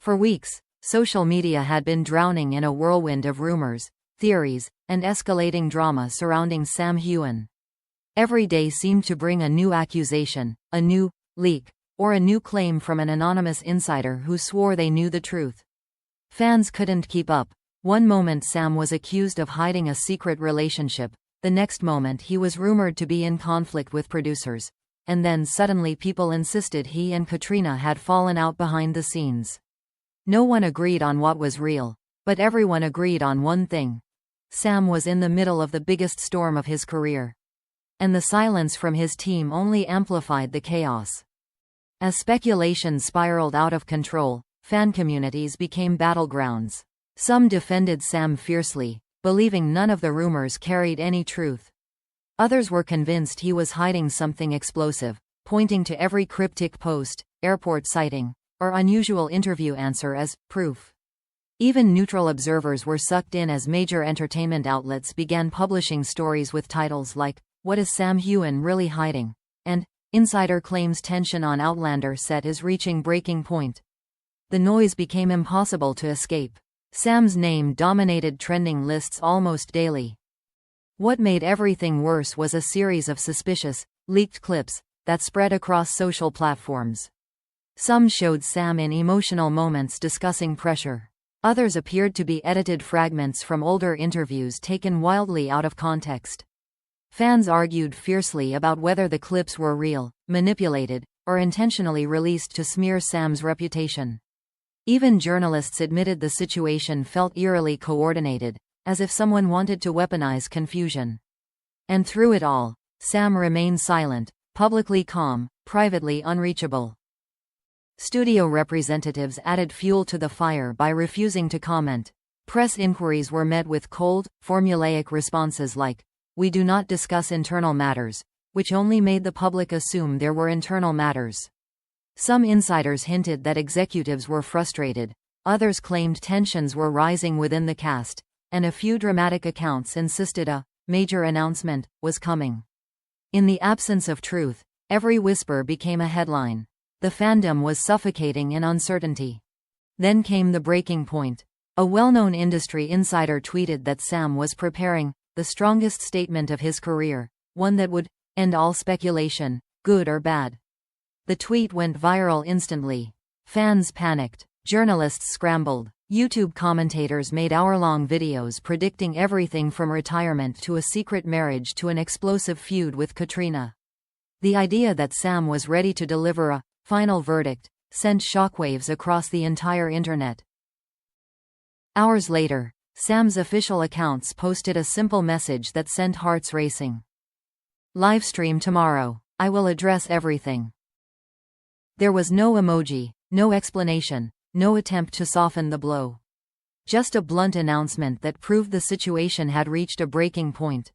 For weeks, social media had been drowning in a whirlwind of rumors, theories, and escalating drama surrounding Sam Heughan. Every day seemed to bring a new accusation, a new leak, or a new claim from an anonymous insider who swore they knew the truth. Fans couldn't keep up. One moment Sam was accused of hiding a secret relationship, the next moment he was rumored to be in conflict with producers, and then suddenly people insisted he and Caitríona had fallen out behind the scenes. No one agreed on what was real, but everyone agreed on one thing. Sam was in the middle of the biggest storm of his career. And the silence from his team only amplified the chaos. As speculation spiraled out of control, fan communities became battlegrounds. Some defended Sam fiercely, believing none of the rumors carried any truth. Others were convinced he was hiding something explosive, pointing to every cryptic post, airport sighting, or unusual interview answer as proof. Even neutral observers were sucked in as major entertainment outlets began publishing stories with titles like, "What is Sam Heughan really hiding?" and "Insider claims tension on Outlander set is reaching breaking point." The noise became impossible to escape. Sam's name dominated trending lists almost daily. What made everything worse was a series of suspicious, leaked clips that spread across social platforms. Some showed Sam in emotional moments discussing pressure. Others appeared to be edited fragments from older interviews taken wildly out of context. Fans argued fiercely about whether the clips were real, manipulated, or intentionally released to smear Sam's reputation. Even journalists admitted the situation felt eerily coordinated, as if someone wanted to weaponize confusion. And through it all, Sam remained silent, publicly calm, privately unreachable. Studio representatives added fuel to the fire by refusing to comment. Press inquiries were met with cold, formulaic responses like, "We do not discuss internal matters," which only made the public assume there were internal matters. Some insiders hinted that executives were frustrated, others claimed tensions were rising within the cast, and a few dramatic accounts insisted a major announcement was coming. In the absence of truth, every whisper became a headline. The fandom was suffocating in uncertainty. Then came the breaking point. A well-known industry insider tweeted that Sam was preparing the strongest statement of his career, one that would end all speculation, good or bad. The tweet went viral instantly. Fans panicked. Journalists scrambled. YouTube commentators made hour-long videos predicting everything from retirement to a secret marriage to an explosive feud with Caitríona. The idea that Sam was ready to deliver a final verdict sent shockwaves across the entire internet. Hours later, Sam's official accounts posted a simple message that sent hearts racing. "Livestream tomorrow. I will address everything." There was no emoji, no explanation, no attempt to soften the blow. Just a blunt announcement that proved the situation had reached a breaking point.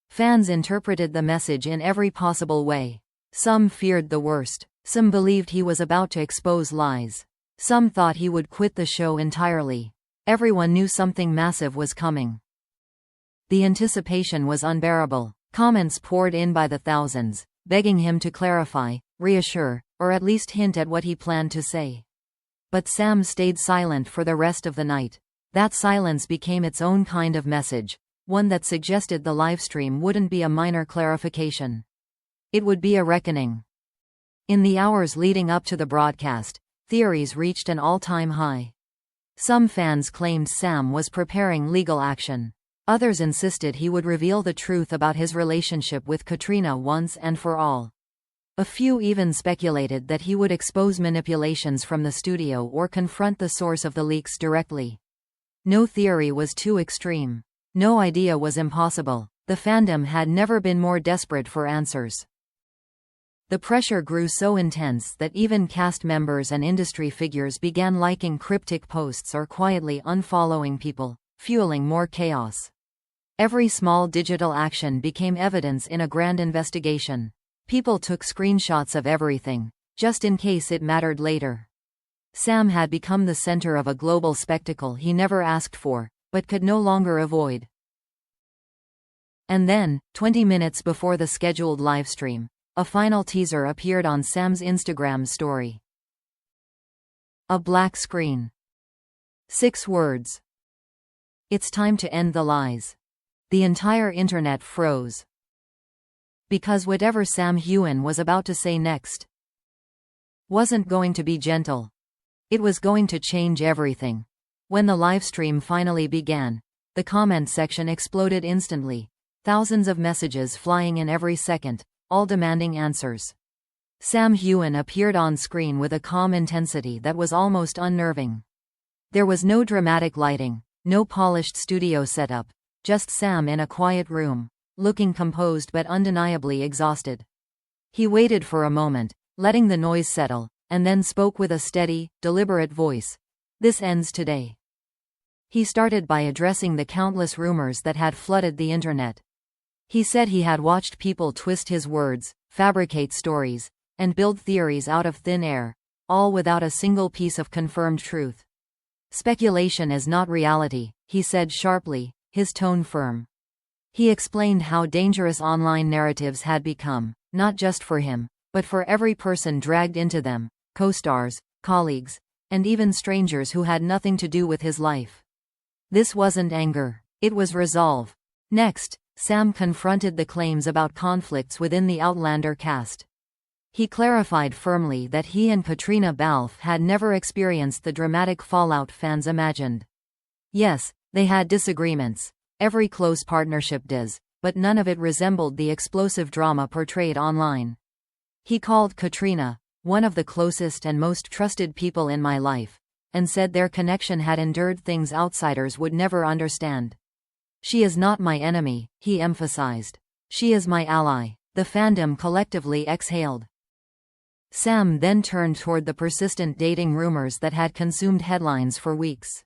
Fans interpreted the message in every possible way. Some feared the worst. Some believed he was about to expose lies. Some thought he would quit the show entirely. Everyone knew something massive was coming. The anticipation was unbearable. Comments poured in by the thousands, begging him to clarify, reassure, or at least hint at what he planned to say. But Sam stayed silent for the rest of the night. That silence became its own kind of message, one that suggested the livestream wouldn't be a minor clarification. It would be a reckoning. In the hours leading up to the broadcast, theories reached an all-time high. Some fans claimed Sam was preparing legal action. Others insisted he would reveal the truth about his relationship with Caitríona once and for all. A few even speculated that he would expose manipulations from the studio or confront the source of the leaks directly. No theory was too extreme. No idea was impossible. The fandom had never been more desperate for answers. The pressure grew so intense that even cast members and industry figures began liking cryptic posts or quietly unfollowing people, fueling more chaos. Every small digital action became evidence in a grand investigation. People took screenshots of everything, just in case it mattered later. Sam had become the center of a global spectacle he never asked for, but could no longer avoid. And then, 20 minutes before the scheduled livestream, a final teaser appeared on Sam's Instagram story. A black screen. 6 words. It's time to end the lies. The entire internet froze. Because whatever Sam Heughan was about to say next wasn't going to be gentle. It was going to change everything. When the livestream finally began, the comment section exploded instantly. Thousands of messages flying in every second, all demanding answers. Sam Heughan appeared on screen with a calm intensity that was almost unnerving. There was no dramatic lighting, no polished studio setup, just Sam in a quiet room, looking composed but undeniably exhausted. He waited for a moment, letting the noise settle, and then spoke with a steady, deliberate voice. This ends today. He started by addressing the countless rumors that had flooded the internet. He said he had watched people twist his words, fabricate stories, and build theories out of thin air, all without a single piece of confirmed truth. Speculation is not reality, he said sharply, his tone firm. He explained how dangerous online narratives had become, not just for him, but for every person dragged into them, co-stars, colleagues, and even strangers who had nothing to do with his life. This wasn't anger, it was resolve. Next, Sam confronted the claims about conflicts within the Outlander cast. He clarified firmly that he and Caitríona Balfe had never experienced the dramatic fallout fans imagined. Yes, they had disagreements. Every close partnership does, but none of it resembled the explosive drama portrayed online. He called Caitríona one of the closest and most trusted people in my life, and said their connection had endured things outsiders would never understand. She is not my enemy, he emphasized. She is my ally. The fandom collectively exhaled. Sam then turned toward the persistent dating rumors that had consumed headlines for weeks.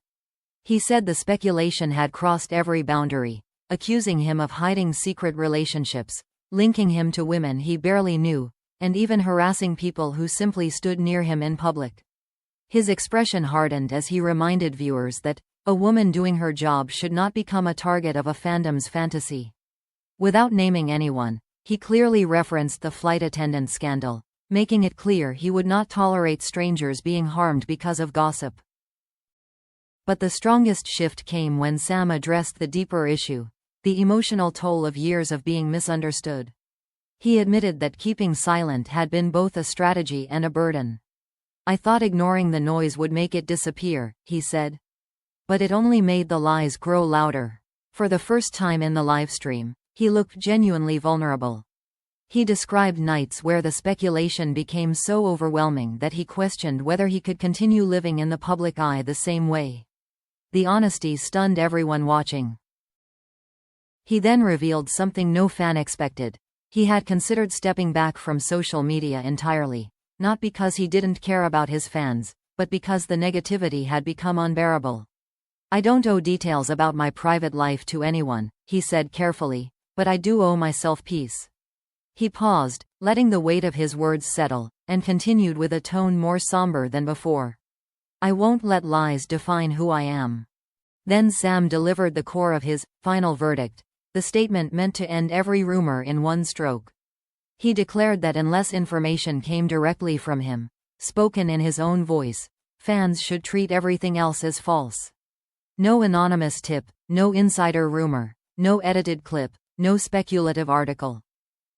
He said the speculation had crossed every boundary, accusing him of hiding secret relationships, linking him to women he barely knew, and even harassing people who simply stood near him in public. His expression hardened as he reminded viewers that a woman doing her job should not become a target of a fandom's fantasy. Without naming anyone, he clearly referenced the flight attendant scandal, making it clear he would not tolerate strangers being harmed because of gossip. But the strongest shift came when Sam addressed the deeper issue, the emotional toll of years of being misunderstood. He admitted that keeping silent had been both a strategy and a burden. I thought ignoring the noise would make it disappear, he said. But it only made the lies grow louder. For the first time in the livestream, he looked genuinely vulnerable. He described nights where the speculation became so overwhelming that he questioned whether he could continue living in the public eye the same way. The honesty stunned everyone watching. He then revealed something no fan expected. He had considered stepping back from social media entirely, not because he didn't care about his fans, but because the negativity had become unbearable. I don't owe details about my private life to anyone, he said carefully, but I do owe myself peace. He paused, letting the weight of his words settle, and continued with a tone more somber than before. I won't let lies define who I am. Then Sam delivered the core of his final verdict, the statement meant to end every rumor in one stroke. He declared that unless information came directly from him, spoken in his own voice, fans should treat everything else as false. No anonymous tip, no insider rumor, no edited clip, no speculative article.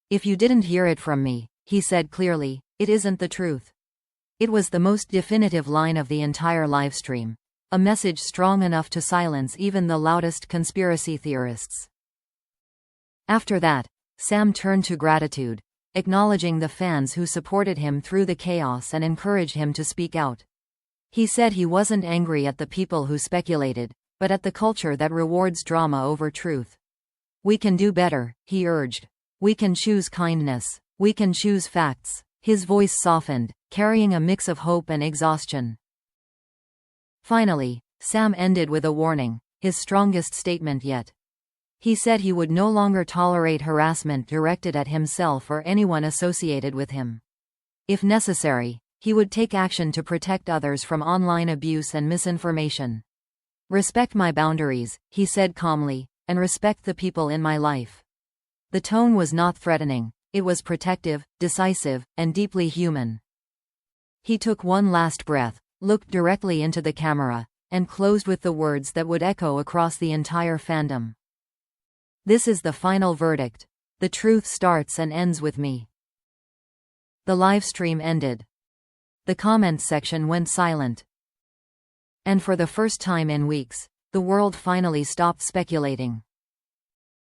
If you didn't hear it from me, he said clearly, it isn't the truth. It was the most definitive line of the entire livestream, a message strong enough to silence even the loudest conspiracy theorists. After that, Sam turned to gratitude, acknowledging the fans who supported him through the chaos and encouraged him to speak out. He said he wasn't angry at the people who speculated, but at the culture that rewards drama over truth. We can do better, he urged. We can choose kindness. We can choose facts. His voice softened, carrying a mix of hope and exhaustion. Finally, Sam ended with a warning, his strongest statement yet. He said he would no longer tolerate harassment directed at himself or anyone associated with him. If necessary, he would take action to protect others from online abuse and misinformation. Respect my boundaries, he said calmly, and respect the people in my life. The tone was not threatening, it was protective, decisive, and deeply human. He took one last breath, looked directly into the camera, and closed with the words that would echo across the entire fandom. "This is the final verdict. The truth starts and ends with me." The livestream ended. The comments section went silent. And for the first time in weeks, the world finally stopped speculating.